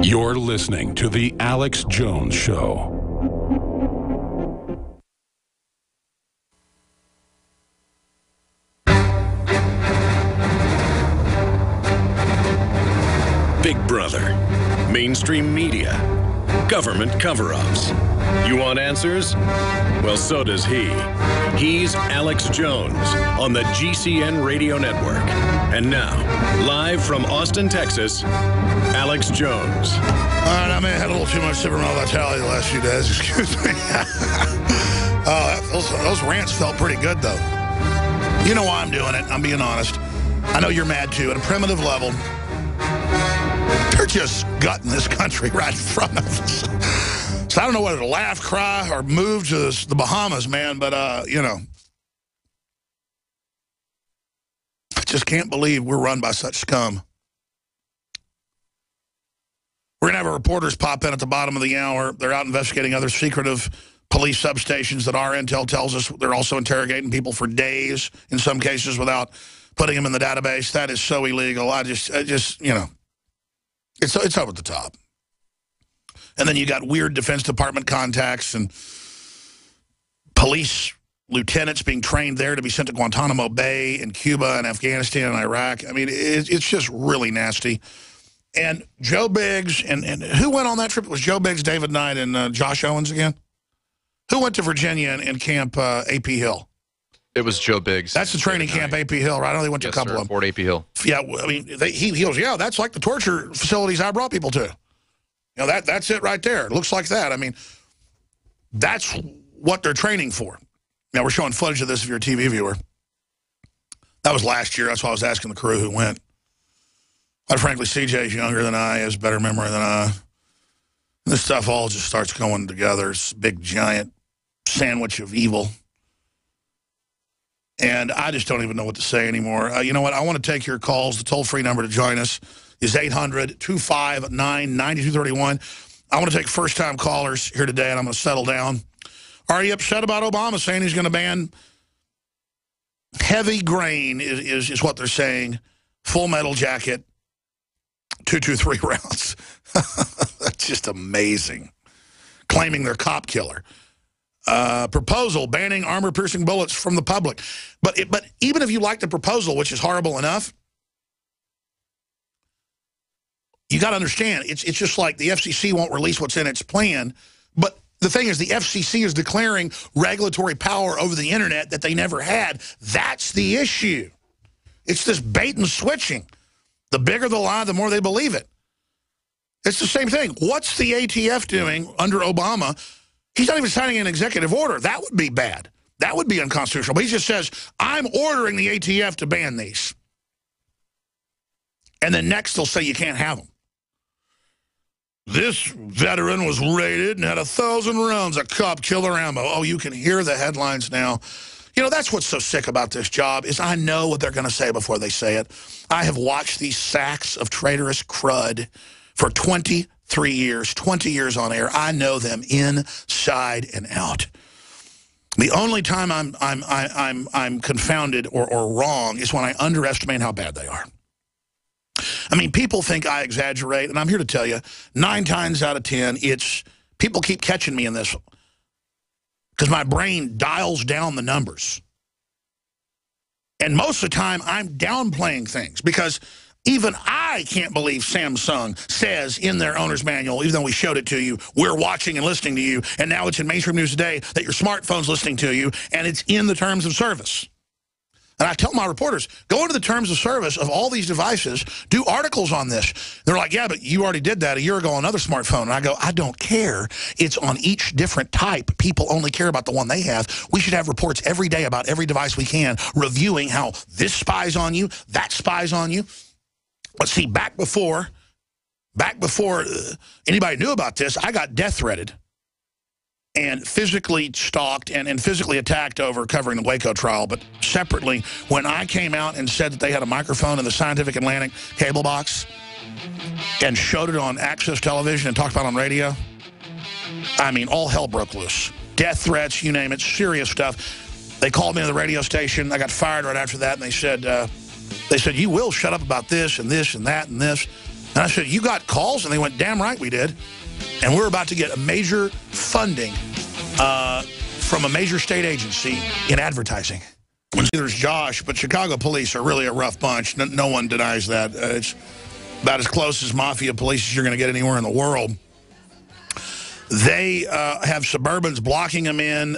You're listening to The Alex Jones Show. Big Brother, mainstream media, government cover-ups. You want answers? Well, so does he. He's Alex Jones on the GCN Radio Network. And now, live from Austin, Texas, Alex Jones. All right, I may have had a little too much Superman Vitality the last few days. Excuse me. Those rants felt pretty good, though. You know why I'm doing it. I'm being honest. I know you're mad, too. At a primitive level, they're just gutting this country right in front of us. So I don't know whether to laugh, cry, or move to the Bahamas, man, but, you know. I just can't believe we're run by such scum. We're going to have our reporters pop in at the bottom of the hour. They're out investigating other secretive police substations that our intel tells us they're also interrogating people for days, in some cases, without putting them in the database. That is so illegal. I just you know, it's over the top. And then you got weird Defense Department contacts and police lieutenants being trained there to be sent to Guantanamo Bay in Cuba and Afghanistan and Iraq. I mean, it's just really nasty. And Joe Biggs, and who went on that trip? It was Joe Biggs, David Knight, and Josh Owens again? Who went to Virginia and Camp AP Hill? It was Joe Biggs. That's the training camp, AP Hill, right? I know they went to a couple of them. Fort AP Hill. Yeah, I mean, he goes, yeah, that's like the torture facilities I brought people to. You know, that's it right there. It looks like that. I mean, that's what they're training for. Now, we're showing footage of this if you're a TV viewer. That was last year. That's why I was asking the crew who went. Quite frankly, CJ's younger than I, has better memory than I. This stuff all just starts going together. It's a big, giant sandwich of evil. And I just don't even know what to say anymore. You know what? I want to take your calls. The toll-free number to join us is 800-259-9231. I want to take first-time callers here today, and I'm going to settle down. Are you upset about Obama saying he's going to ban heavy grain is what they're saying, full metal jacket, 223 rounds. That's just amazing. Claiming they're cop killer. Proposal banning armor-piercing bullets from the public. But even if you like the proposal, which is horrible enough, you got to understand, it's just like the FCC won't release what's in its plan. But the thing is, the FCC is declaring regulatory power over the internet that they never had. That's the issue. It's this bait and switching. The bigger the lie, the more they believe it. It's the same thing. What's the ATF doing under Obama? He's not even signing an executive order. That would be bad. That would be unconstitutional. But he just says, I'm ordering the ATF to ban these. And then next they'll say you can't have them. This veteran was raided and had 1,000 rounds of cop killer ammo. Oh, you can hear the headlines now. You know, that's what's so sick about this job is I know what they're going to say before they say it. I have watched these sacks of traitorous crud for 23 years, 20 years on air. I know them inside and out. The only time I'm confounded or wrong is when I underestimate how bad they are. I mean, people think I exaggerate, and I'm here to tell you, 9 times out of 10, it's people keep catching me in this because my brain dials down the numbers. And most of the time, I'm downplaying things because even I can't believe Samsung says in their owner's manual, even though we showed it to you, we're watching and listening to you, and now it's in mainstream news today that your smartphone's listening to you, and it's in the terms of service. And I tell my reporters, go into the terms of service of all these devices, do articles on this. They're like, yeah, but you already did that a year ago on another smartphone. And I go, I don't care. It's on each different type. People only care about the one they have. We should have reports every day about every device we can, reviewing how this spies on you, that spies on you. But see, back before anybody knew about this, I got death threatened and physically stalked and physically attacked over covering the Waco trial. But separately, when I came out and said that they had a microphone in the Scientific Atlantic cable box and showed it on Access Television and talked about it on radio, I mean, all hell broke loose. Death threats, you name it, serious stuff. They called me to the radio station. I got fired right after that, and they said, They said, you will shut up about this and this and that and this. And I said, you got calls? And they went, damn right we did. And we're about to get a major funding from a major state agency in advertising. There's Josh, but Chicago police are really a rough bunch. No one denies that. It's about as close as mafia police as you're going to get anywhere in the world. They have Suburbans blocking them in,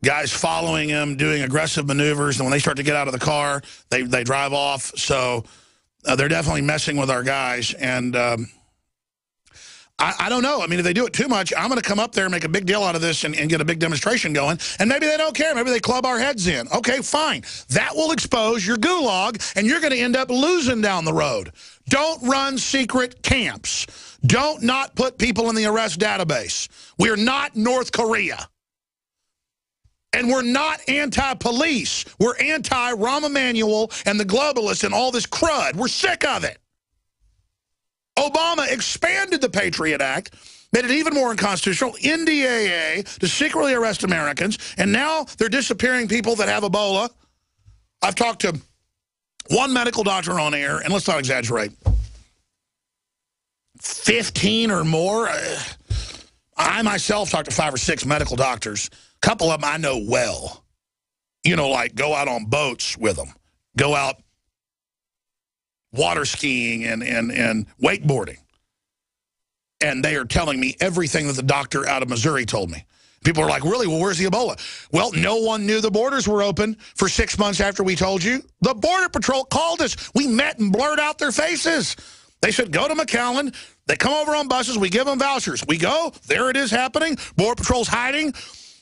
guys following them, doing aggressive maneuvers, and when they start to get out of the car, they drive off. So they're definitely messing with our guys, and I don't know. I mean, if they do it too much, I'm going to come up there and make a big deal out of this and get a big demonstration going, and maybe they don't care. Maybe they club our heads in. Okay, fine. That will expose your gulag, and you're going to end up losing down the road. Don't run secret camps. Don't not put people in the arrest database. We're not North Korea. And we're not anti-police. We're anti-Rahm Emanuel and the globalists and all this crud. We're sick of it. Obama expanded the Patriot Act, made it even more unconstitutional, NDAA, to secretly arrest Americans, and now they're disappearing people that have Ebola. I've talked to one medical doctor on air, and let's not exaggerate, 15 or more. I myself talked to 5 or 6 medical doctors. A couple of them I know well. You know, like go out on boats with them. Go out water skiing and wakeboarding. And they are telling me everything that the doctor out of Missouri told me. People are like, really? Well, where's the Ebola? Well, no one knew the borders were open for 6 months after we told you. The Border Patrol called us. We met and blurred out their faces. They said, go to McAllen. They come over on buses. We give them vouchers. We go. There it is happening. Border Patrol's hiding.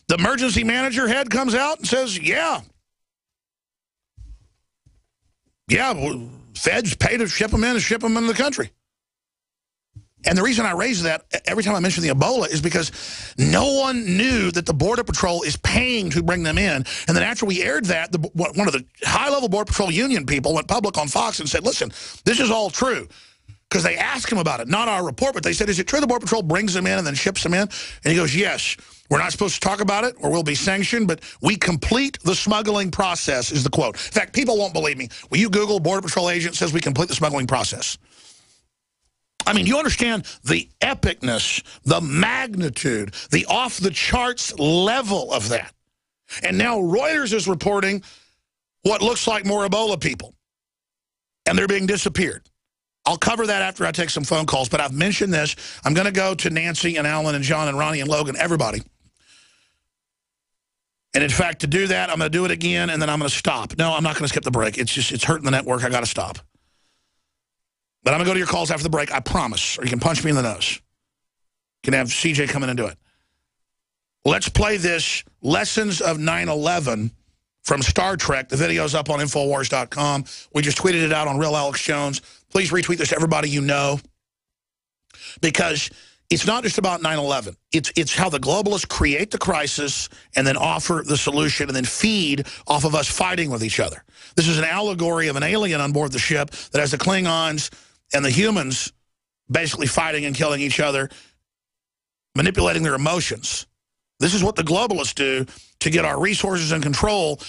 The emergency manager head comes out and says, yeah. Yeah, well, feds pay to ship them in and ship them into the country. And the reason I raise that every time I mention the Ebola is because no one knew that the Border Patrol is paying to bring them in. And then after we aired that, one of the high-level Border Patrol union people went public on Fox and said, listen, this is all true. Because they asked him about it, not our report, but they said, is it true the Border Patrol brings them in and then ships them in? And he goes, yes. We're not supposed to talk about it or we'll be sanctioned, but we complete the smuggling process, is the quote. In fact, people won't believe me. Will you Google Border Patrol agent says we complete the smuggling process? I mean, you understand the epicness, the magnitude, the off-the-charts level of that. And now Reuters is reporting what looks like more Ebola people. And they're being disappeared. I'll cover that after I take some phone calls, but I've mentioned this. I'm going to go to Nancy and Alan and John and Ronnie and Logan, everybody. And in fact, to do that, I'm going to do it again, and then I'm going to stop. No, I'm not going to skip the break. It's hurting the network. I got to stop. But I'm going to go to your calls after the break, I promise. Or you can punch me in the nose. You can have CJ come in and do it. Let's play this Lessons of 9/11 from Star Trek. The video's up on Infowars.com. We just tweeted it out on Real Alex Jones. Please retweet this to everybody you know. Because it's not just about 9/11. It's how the globalists create the crisis and then offer the solution and then feed off of us fighting with each other. This is an allegory of an alien on board the ship that has the Klingons and the humans basically fighting and killing each other, manipulating their emotions. This is what the globalists do to get our resources and control,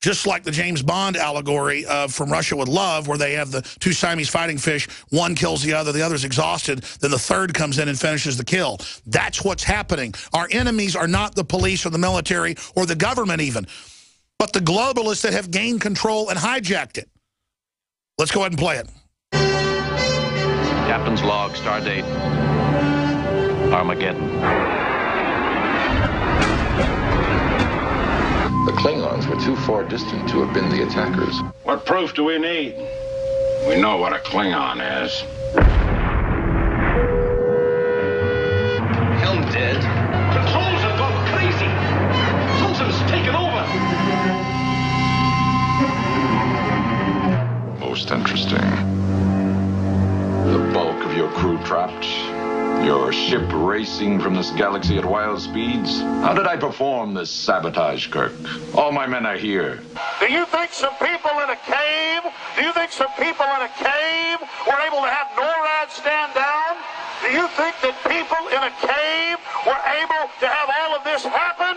just like the James Bond allegory of From Russia with Love, where they have the 2 Siamese fighting fish, one kills the other's exhausted, then the third comes in and finishes the kill. That's what's happening. Our enemies are not the police or the military or the government even, but the globalists that have gained control and hijacked it. Let's go ahead and play it. Captain's log, stardate, Armageddon. The Klingons were too far distant to have been the attackers. What proof do we need? We know what a Klingon is. Helm dead. Controls have gone crazy. Something's taken over. Most interesting. The bulk of your crew trapped. Your ship racing from this galaxy at wild speeds. How did I perform this sabotage, Kirk? All my men are here. Do you think some people in a cave, were able to have NORAD stand down? Do you think that people in a cave were able to have all of this happen?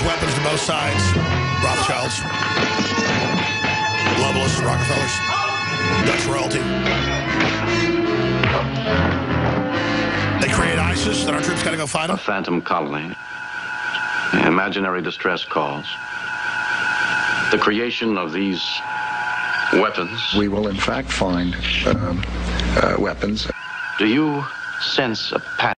There's weapons to both sides. Rothschilds, globalists, Rockefellers, Dutch royalty. They create ISIS, then our troops got to go fight them. A phantom colony, imaginary distress calls, the creation of these weapons. We will, in fact, find weapons. Do you sense a pattern?